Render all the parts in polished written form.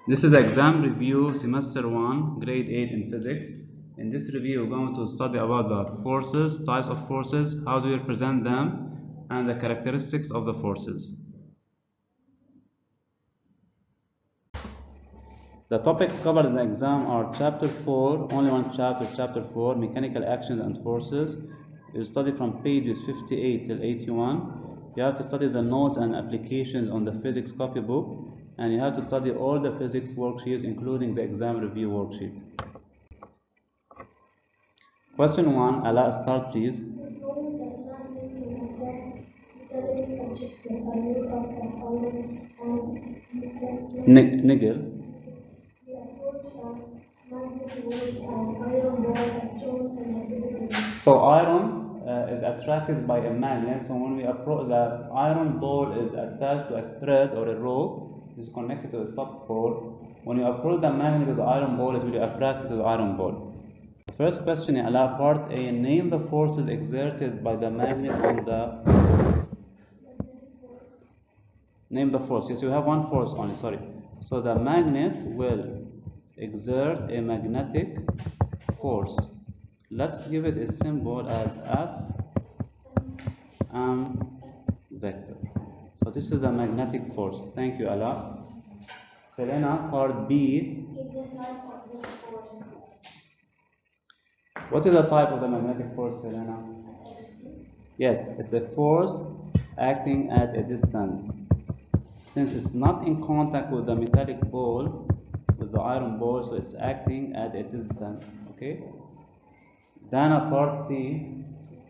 This is exam review semester 1, grade 8 in physics. In this review, we're going to study about the forces, types of forces, how do you represent them, and the characteristics of the forces. The topics covered in the exam are chapter 4, only one chapter, chapter 4, mechanical actions and forces. You study from pages 58 till 81. You have to study the notes and applications on the physics copybook, and you have to study all the physics worksheets, including the exam review worksheet. Question 1, Ala, start please. Nigel. So iron is attracted by a magnet. So when we approach, the iron ball is attached to a thread or a rope, is connected to a south pole. When you approach the magnet of the iron ball, it will be attracted to the iron ball. The first question in part A, name the forces exerted by the magnet on the. Name the force. Yes, you have one force only. Sorry. So the magnet will exert a magnetic force. Let's give it a symbol as F vector. So this is the magnetic force. Thank you, Ala. Selena, part B. Give the type of this force. What is the type of the magnetic force, Selena? Yes, it's a force acting at a distance. Since it's not in contact with the metallic ball, with the iron ball, so it's acting at a distance. Okay? Dana, part C.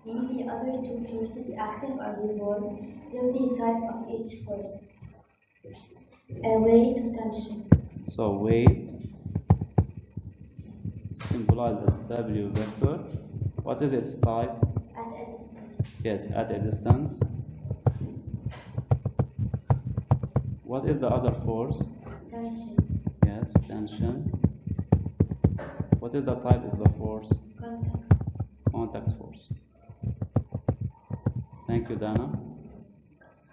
Name the other two forces acting on the ball. Know the type of each force. Weight to tension. So weight symbolized as W vector. What is its type? At a distance. Yes, at a distance. What is the other force? Tension. Yes, tension. What is the type of the force? Contact. Contact force. Thank you, Dana.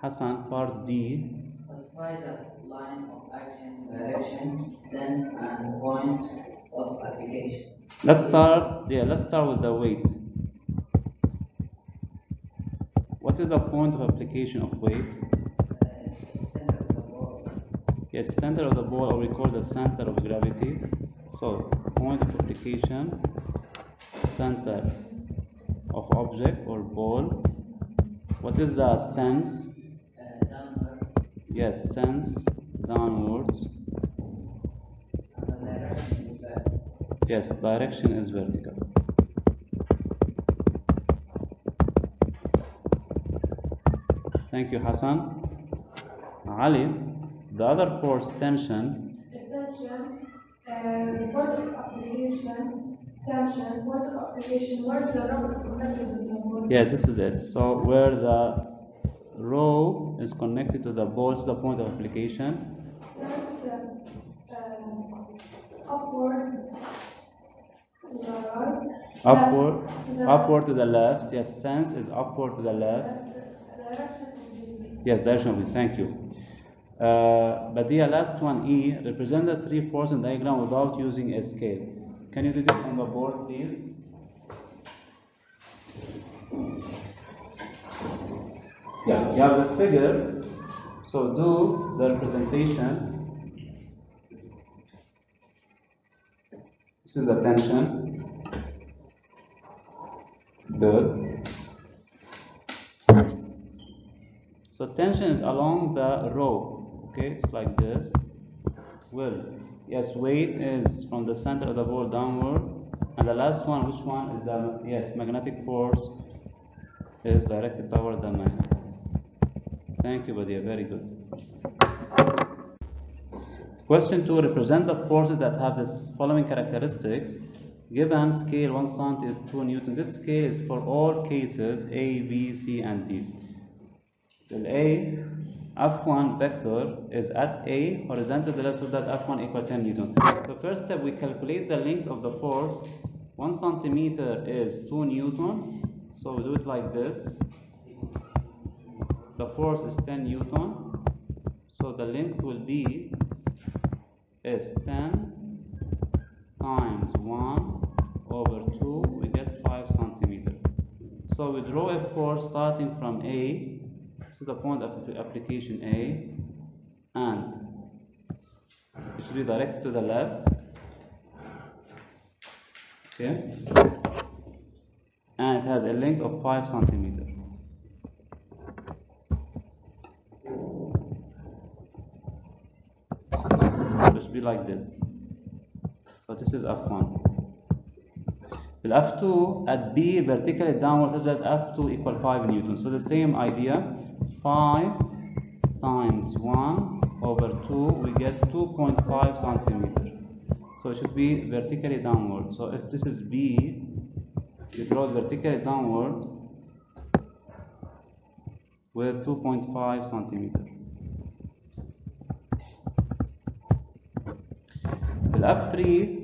Hassan, part D. Specify the line of action, direction, sense, and point of application. Let's start with the weight. What is the point of application of weight? Center of the ball. Yes, center of the ball, or we call the center of gravity. So, point of application, center of object or ball. What is the sense? Downward. Yes, sense downwards. And the direction is vertical. Yes, direction is vertical. Thank you, Hassan. Ali, the other force, tension. Tension, the point of application, tension, point of application, where the rubber is connected with the ball. Yeah, this is it. So where the row is connected to the ball is the point of application. Sense, upward to the right. Upward to the left. Yes, sense is upward to the left. Direction is Yes, direction will be. Thank you. Badia, last one, E, represent the three forces diagram without using a scale. Can you do this on the board, please? Yeah, you have the figure. So do the representation. This is the tension. Good. So tension is along the row. Okay, it's like this. Well, yes, weight is from the center of the ball downward. And the last one, which one is the, yes, magnetic force is directed toward the magnet. Thank you, Badia, very good. Question 2, represent the forces that have the following characteristics. Given scale 1 cm is 2 Newton. This scale is for all cases A, B, C, and D. The A, F1 vector is at A, horizontal to the left, so that F1 equal 10 Newton. The first step, we calculate the length of the force. 1 centimeter is 2 Newton. So we do it like this. The force is 10 Newton. So the length will be is 10 times 1 over 2, we get 5 centimeters. So we draw a force starting from A, this is the point of application A, and it should be directed to the left, okay, and it has a length of 5 centimeters. So it should be like this. So this is F1. With F2 at B vertically downward such that F2 equal 5 Newton. So the same idea, 5 times 1 over 2, we get 2.5 centimeters. So it should be vertically downward. So if this is B, you draw it vertically downward with 2.5 centimeters. With F3,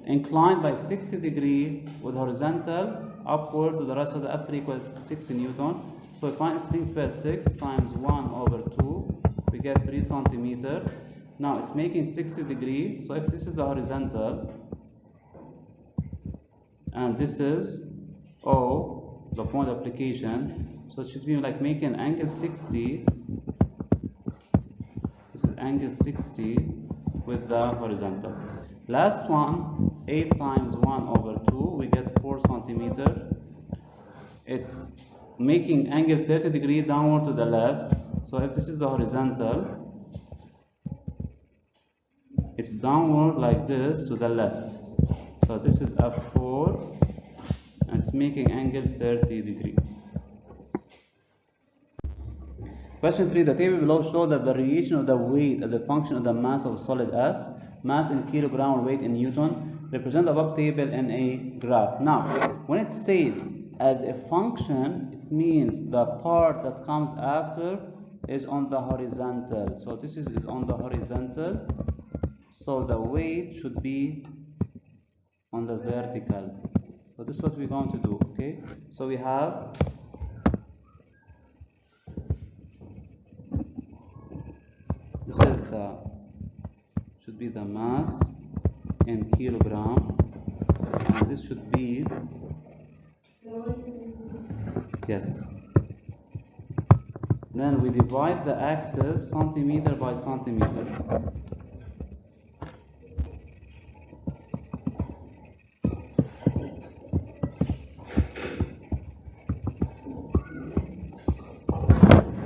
inclined by 60 degrees with horizontal upward to the rest of the F3 equals 60 Newton. So we find strength per 6 times 1 over 2, we get 3 centimeters. Now it's making 60 degrees, so if this is the horizontal and this is O, the point of application, so it should be like making angle 60. This is angle 60 with the horizontal. Last one, 8 times 1 over 2, we get 4 centimeters. It's making angle 30 degrees downward to the left. So if this is the horizontal, it's downward like this to the left. So this is F4, and it's making angle 30 degrees. Question 3, the table below shows the variation of the weight as a function of the mass of solid S, mass in kilogram or weight in Newton. Represent the above table in a graph. Now, when it says as a function, it means the part that comes after is on the horizontal. So this is on the horizontal. So the weight should be on the vertical. So this is what we're going to do, okay? So we have this is the should be the mass in kilogram, and this should be, yes. Then we divide the axis centimeter by centimeter.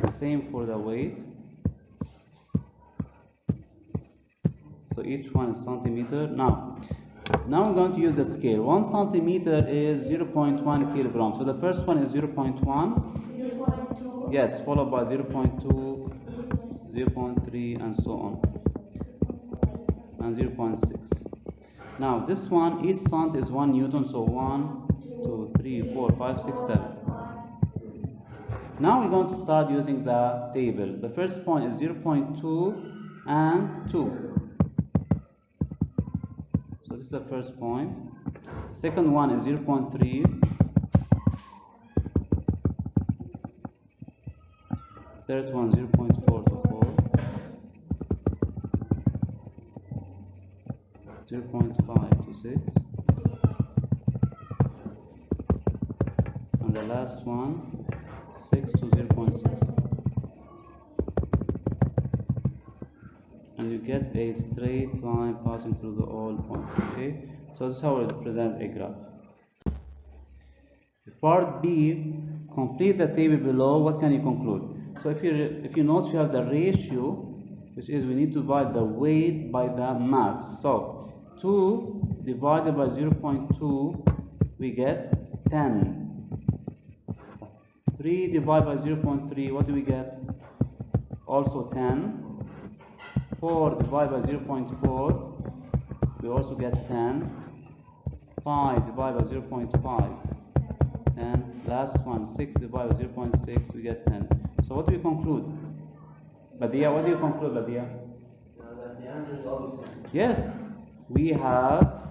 Same for the weight. So each one is centimeter. Now we're going to use the scale. 1 centimeter is 0.1 kilogram. So the first one is 0.1. 0.2. Yes, followed by 0.2, 0.3, and so on. And 0.6. Now this one, each cent is 1 Newton. So 1, 2, 3, 4, 5, 6, 7. Now we're going to start using the table. The first point is 0.2 and 2. So this is the first point. Second one is 0.3. Third one 0.4 to 4. 0.5 to 6. And the last one 6 to 0.6. And you get a straight line passing through the all points, okay? So this is how we present a graph. Part B, complete the table below. What can you conclude? So if you notice, you have the ratio, which is we need to divide the weight by the mass. So 2 divided by 0.2, we get 10. 3 divided by 0.3, what do we get? Also 10. 4 divided by 0.4, we also get 10. 5 divided by 0.5, and last one 6 divided by 0.6, we get 10. So what do we conclude? Badia, what do you conclude, Badia? That the answer is obviously. Yes, we have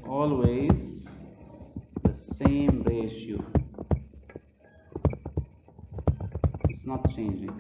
always the same ratio. It's not changing.